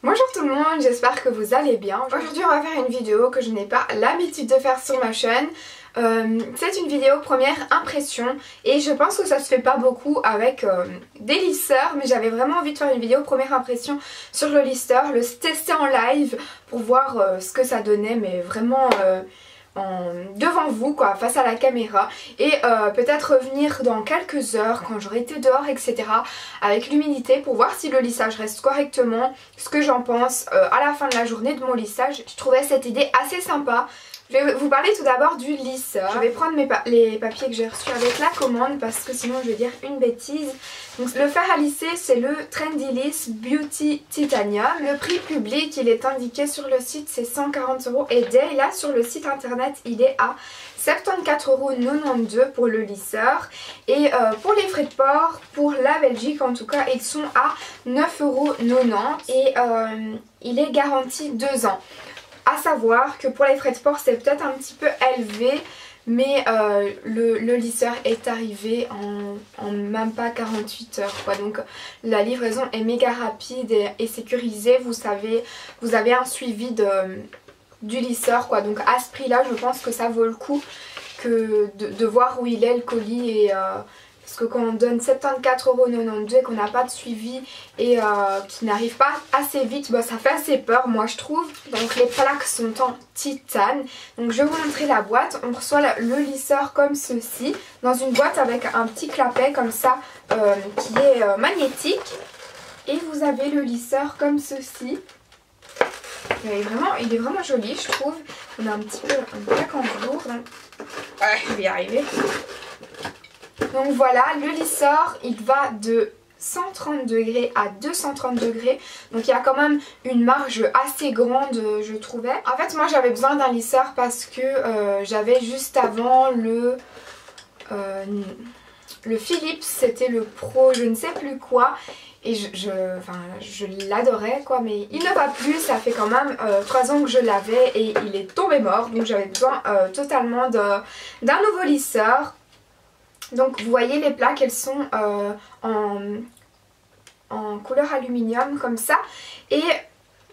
Bonjour tout le monde, j'espère que vous allez bien. Aujourd'hui on va faire une vidéo que je n'ai pas l'habitude de faire sur ma chaîne. C'est une vidéo première impression et je pense que ça se fait pas beaucoup avec des lisseurs, mais j'avais vraiment envie de faire une vidéo première impression sur le lisseur, le tester en live pour voir ce que ça donnait, mais vraiment devant vous quoi, face à la caméra, et peut-être revenir dans quelques heures quand j'aurai été dehors etc avec l'humidité pour voir si le lissage reste correctement, ce que j'en pense à la fin de la journée de mon lissage. Je trouvais cette idée assez sympa. Je vais vous parler tout d'abord du lisseur. Je vais prendre les papiers que j'ai reçus avec la commande parce que sinon je vais dire une bêtise. Donc le fer à lisser c'est le Trendyliss Beauty Titanium. Le prix public il est indiqué sur le site, c'est 140 € et dès là sur le site internet il est à 74,92 € pour le lisseur. Et pour les frais de port, pour la Belgique en tout cas, ils sont à 9,90 € et il est garanti 2 ans. À savoir que pour les frais de port c'est peut-être un petit peu élevé, mais le lisseur est arrivé en même pas 48 heures quoi. Donc la livraison est méga rapide et sécurisée. Vous avez un suivi du lisseur quoi. Donc à ce prix là je pense que ça vaut le coup de voir où il est le colis. Et parce que quand on donne 74,92 € et qu'on n'a pas de suivi et qui n'arrive pas assez vite, bah, ça fait assez peur moi je trouve. Donc les plaques sont en titane. Donc je vais vous montrer la boîte. On reçoit le lisseur comme ceci, dans une boîte avec un petit clapet comme ça qui est magnétique. Et vous avez le lisseur comme ceci. Il est vraiment joli je trouve. On a un petit peu un plaque en velours. Ouais, je vais y arriver. Donc voilà, le lisseur il va de 130 degrés à 230 degrés. Donc il y a quand même une marge assez grande je trouvais. En fait moi j'avais besoin d'un lisseur parce que j'avais juste avant le Philips, c'était le Pro je ne sais plus quoi. Et je l'adorais quoi, mais il ne va plus, ça fait quand même 3 ans que je l'avais et il est tombé mort. Donc j'avais besoin totalement d'un nouveau lisseur. Donc vous voyez les plaques elles sont en couleur aluminium comme ça. Et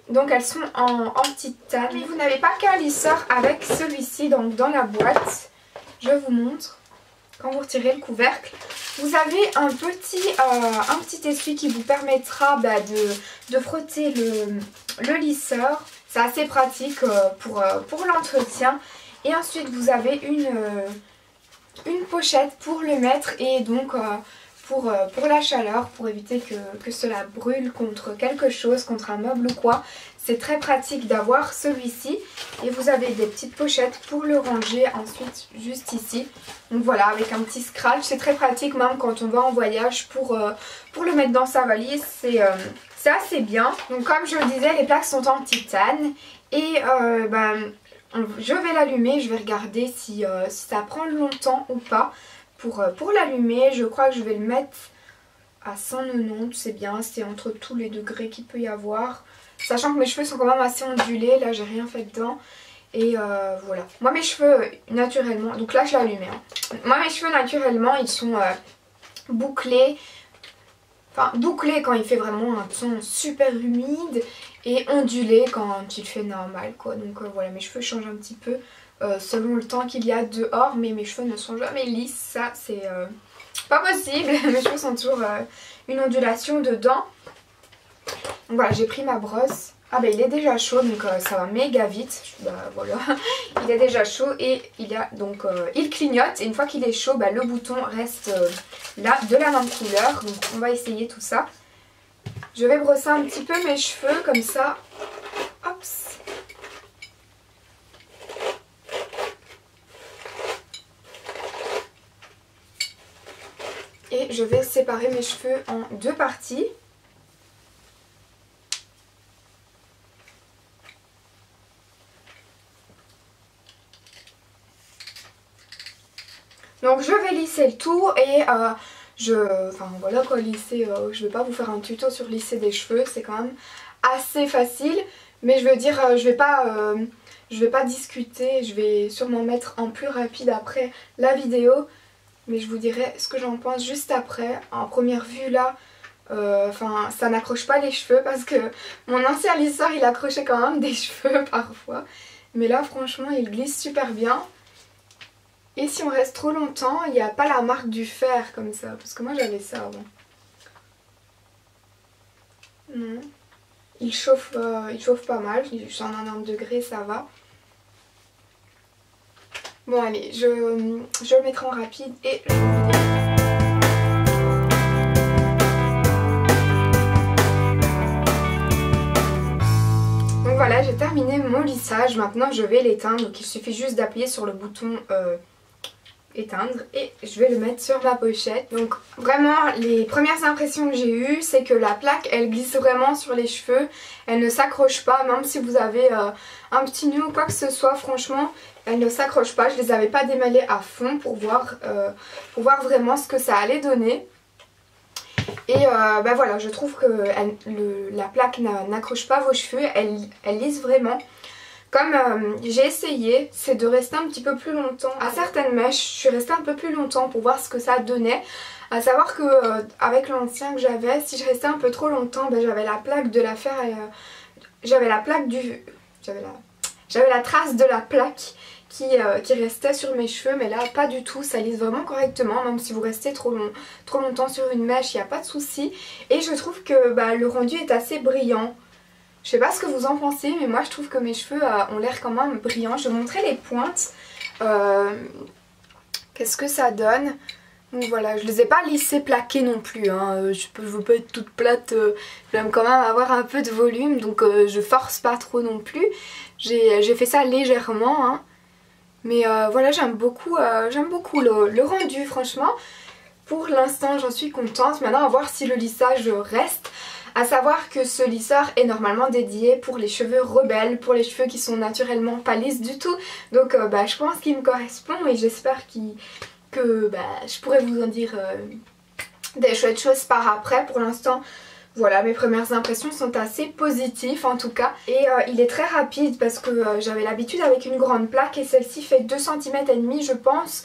donc elles sont en titane. Mais vous n'avez pas qu'un lisseur avec celui-ci donc dans la boîte. Je vous montre. Quand vous retirez le couvercle, vous avez un petit essuie qui vous permettra de frotter le lisseur. C'est assez pratique pour l'entretien. Et ensuite vous avez une pochette pour le mettre et donc pour la chaleur, pour éviter que cela brûle contre quelque chose, contre un meuble ou quoi. C'est très pratique d'avoir celui-ci. Et vous avez des petites pochettes pour le ranger ensuite juste ici. Donc voilà, avec un petit scratch, c'est très pratique même quand on va en voyage pour le mettre dans sa valise. C'est assez bien. Donc comme je le disais, les plaques sont en titane. Et je vais l'allumer, je vais regarder si ça prend longtemps ou pas pour l'allumer. Je crois que je vais le mettre à 190, c'est bien, c'est entre tous les degrés qu'il peut y avoir. Sachant que mes cheveux sont quand même assez ondulés, là j'ai rien fait dedans. Et voilà. Moi mes cheveux naturellement, donc là je l'ai allumé. Hein. Moi mes cheveux naturellement ils sont bouclés. Enfin bouclés quand il fait vraiment un ton super humide et ondulés quand il fait normal quoi. Donc voilà, mes cheveux changent un petit peu selon le temps qu'il y a dehors. Mais mes cheveux ne sont jamais lisses, ça c'est pas possible. Mes cheveux sont toujours une ondulation dedans. Donc voilà, j'ai pris ma brosse. Ah bah il est déjà chaud donc ça va méga vite. Bah voilà, il est déjà chaud et il clignote. Et une fois qu'il est chaud, bah, le bouton reste là de la même couleur. Donc on va essayer tout ça. Je vais brosser un petit peu mes cheveux comme ça. Hop. Et je vais séparer mes cheveux en 2 parties. Donc je vais lisser le tout et voilà quoi, lisser, je vais pas vous faire un tuto sur lisser des cheveux, c'est quand même assez facile. Mais je veux dire, je vais pas discuter, je vais sûrement mettre en plus rapide après la vidéo. Mais je vous dirai ce que j'en pense juste après. En première vue là, Enfin, ça n'accroche pas les cheveux parce que mon ancien lisseur il accrochait quand même des cheveux parfois. Mais là franchement il glisse super bien. Et si on reste trop longtemps, il n'y a pas la marque du fer comme ça. Parce que moi j'avais ça avant. Non. Il chauffe pas mal. 190 degrés, ça va. Bon allez, je le mettrai en rapide et je vous dis. Donc voilà, j'ai terminé mon lissage. Maintenant je vais l'éteindre. Donc il suffit juste d'appuyer sur le bouton éteindre et je vais le mettre sur ma pochette. Donc vraiment les premières impressions que j'ai eues c'est que la plaque elle glisse vraiment sur les cheveux, elle ne s'accroche pas, même si vous avez un petit nœud ou quoi que ce soit, franchement elle ne s'accroche pas. Je les avais pas démêlées à fond pour voir vraiment ce que ça allait donner. Et bah voilà, je trouve que la plaque n'accroche pas vos cheveux, elle lisse vraiment. Comme j'ai essayé, c'est de rester un petit peu plus longtemps. À certaines mèches, je suis restée un peu plus longtemps pour voir ce que ça donnait. À savoir que avec l'ancien que j'avais, si je restais un peu trop longtemps, ben, j'avais la plaque de la fer et j'avais la trace de la plaque qui restait sur mes cheveux, mais là pas du tout, ça lisse vraiment correctement. Même si vous restez trop longtemps sur une mèche, il n'y a pas de souci. Et je trouve que bah, le rendu est assez brillant. Je sais pas ce que vous en pensez, mais moi je trouve que mes cheveux ont l'air quand même brillants. Je vais vous montrer les pointes. Qu'est-ce que ça donne? Donc voilà, je les ai pas lissées plaquées non plus. Hein. Je veux pas être toute plate. J'aime quand même avoir un peu de volume, donc je force pas trop non plus. J'ai fait ça légèrement. Hein. Mais voilà, j'aime beaucoup le rendu, franchement. Pour l'instant, j'en suis contente. Maintenant, à voir si le lissage reste. À savoir que ce lisseur est normalement dédié pour les cheveux rebelles, pour les cheveux qui sont naturellement pas lisses du tout. Donc bah, je pense qu'il me correspond et j'espère que bah, je pourrai vous en dire des chouettes choses par après. Pour l'instant, voilà, mes premières impressions sont assez positives en tout cas. Et il est très rapide parce que j'avais l'habitude avec une grande plaque et celle-ci fait 2,5 cm je pense.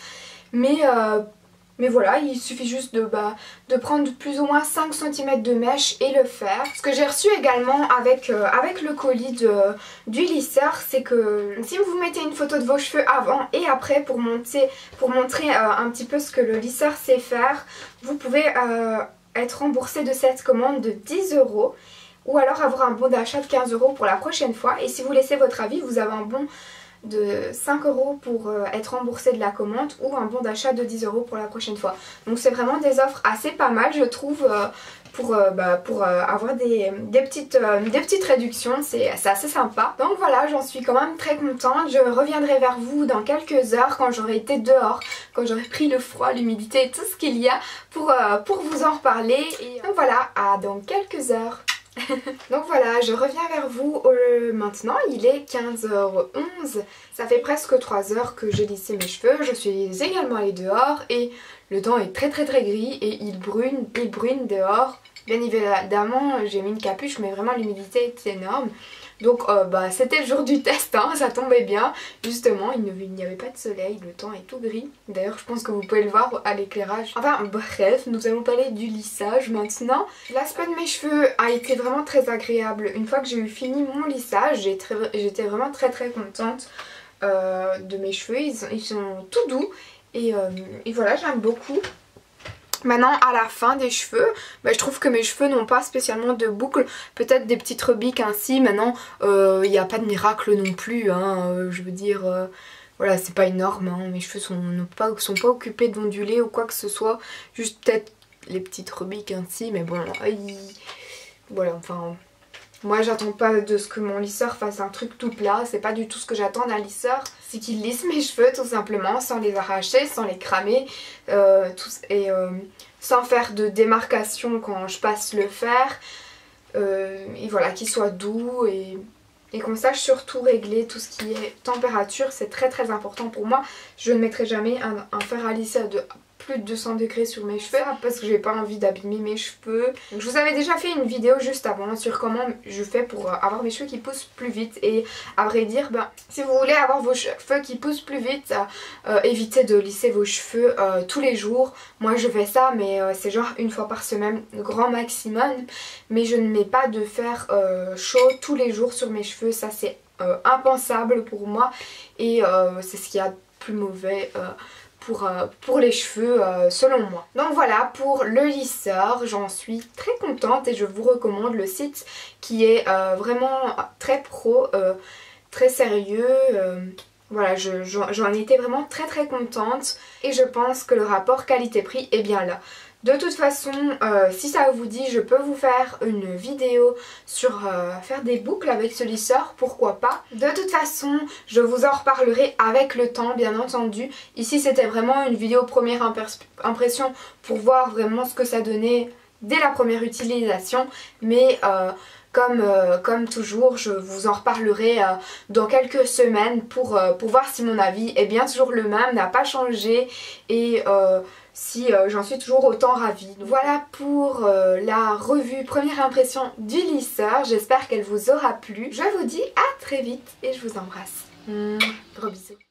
Mais voilà, il suffit juste de prendre plus ou moins 5 cm de mèche et le faire. Ce que j'ai reçu également avec le colis du lisseur, c'est que si vous mettez une photo de vos cheveux avant et après pour montrer un petit peu ce que le lisseur sait faire, vous pouvez être remboursé de cette commande de 10 € ou alors avoir un bon d'achat de 15 € pour la prochaine fois. Et si vous laissez votre avis, vous avez un bon de 5 € pour être remboursé de la commande ou un bon d'achat de 10 € pour la prochaine fois. Donc c'est vraiment des offres assez pas mal je trouve pour avoir des petites réductions, c'est assez sympa. Donc voilà, j'en suis quand même très contente. Je reviendrai vers vous dans quelques heures quand j'aurai été dehors, quand j'aurai pris le froid, l'humidité et tout ce qu'il y a pour vous en reparler. Et donc voilà, à dans quelques heures. Donc voilà, je reviens vers vous maintenant, il est 15h11, ça fait presque 3 heures que j'ai lissé mes cheveux, je suis également allée dehors et le temps est très gris et il brune dehors. Bien évidemment j'ai mis une capuche mais vraiment l'humidité est énorme. Donc c'était le jour du test, hein, ça tombait bien. Justement, il n'y avait pas de soleil, le temps est tout gris. D'ailleurs, je pense que vous pouvez le voir à l'éclairage. Enfin bref, nous allons parler du lissage maintenant. L'aspect de mes cheveux a été vraiment très agréable. Une fois que j'ai eu fini mon lissage, j'étais vraiment très contente de mes cheveux. Ils sont tout doux et voilà, j'aime beaucoup. Maintenant à la fin des cheveux, je trouve que mes cheveux n'ont pas spécialement de boucles, peut-être des petites rebiques ainsi. Maintenant il n'y a pas de miracle non plus, hein, je veux dire, voilà, c'est pas énorme, hein. Mes cheveux sont pas occupés d'onduler ou quoi que ce soit, juste peut-être les petites rebiques ainsi, mais bon, voilà, enfin... Moi j'attends pas de ce que mon lisseur fasse un truc tout plat, c'est pas du tout ce que j'attends d'un lisseur. C'est qu'il lisse mes cheveux tout simplement, sans les arracher, sans les cramer, sans faire de démarcation quand je passe le fer. Et voilà, qu'il soit doux et qu'on sache surtout régler tout ce qui est température, c'est très important pour moi. Je ne mettrai jamais un fer à lisser plus de 200 degrés sur mes cheveux parce que j'ai pas envie d'abîmer mes cheveux. Donc, je vous avais déjà fait une vidéo juste avant sur comment je fais pour avoir mes cheveux qui poussent plus vite. Et à vrai dire, si vous voulez avoir vos cheveux qui poussent plus vite, évitez de lisser vos cheveux tous les jours. Moi je fais ça mais c'est genre une fois par semaine, grand maximum. Mais je ne mets pas de fer chaud tous les jours sur mes cheveux, ça c'est impensable pour moi. Et c'est ce qu'il y a de plus mauvais pour les cheveux selon moi. Donc voilà pour le lisseur, j'en suis très contente et je vous recommande le site qui est vraiment très pro, très sérieux. Voilà, j'en étais vraiment très contente et je pense que le rapport qualité-prix est bien là. De toute façon, si ça vous dit, je peux vous faire une vidéo sur faire des boucles avec ce lisseur, pourquoi pas. De toute façon, je vous en reparlerai avec le temps, bien entendu. Ici, c'était vraiment une vidéo première impression pour voir vraiment ce que ça donnait dès la première utilisation. Mais comme toujours, je vous en reparlerai dans quelques semaines pour voir si mon avis est bien toujours le même, n'a pas changé et si j'en suis toujours autant ravie. Donc, voilà pour la revue première impression du lisseur, j'espère qu'elle vous aura plu. Je vous dis à très vite et je vous embrasse. Gros bisous.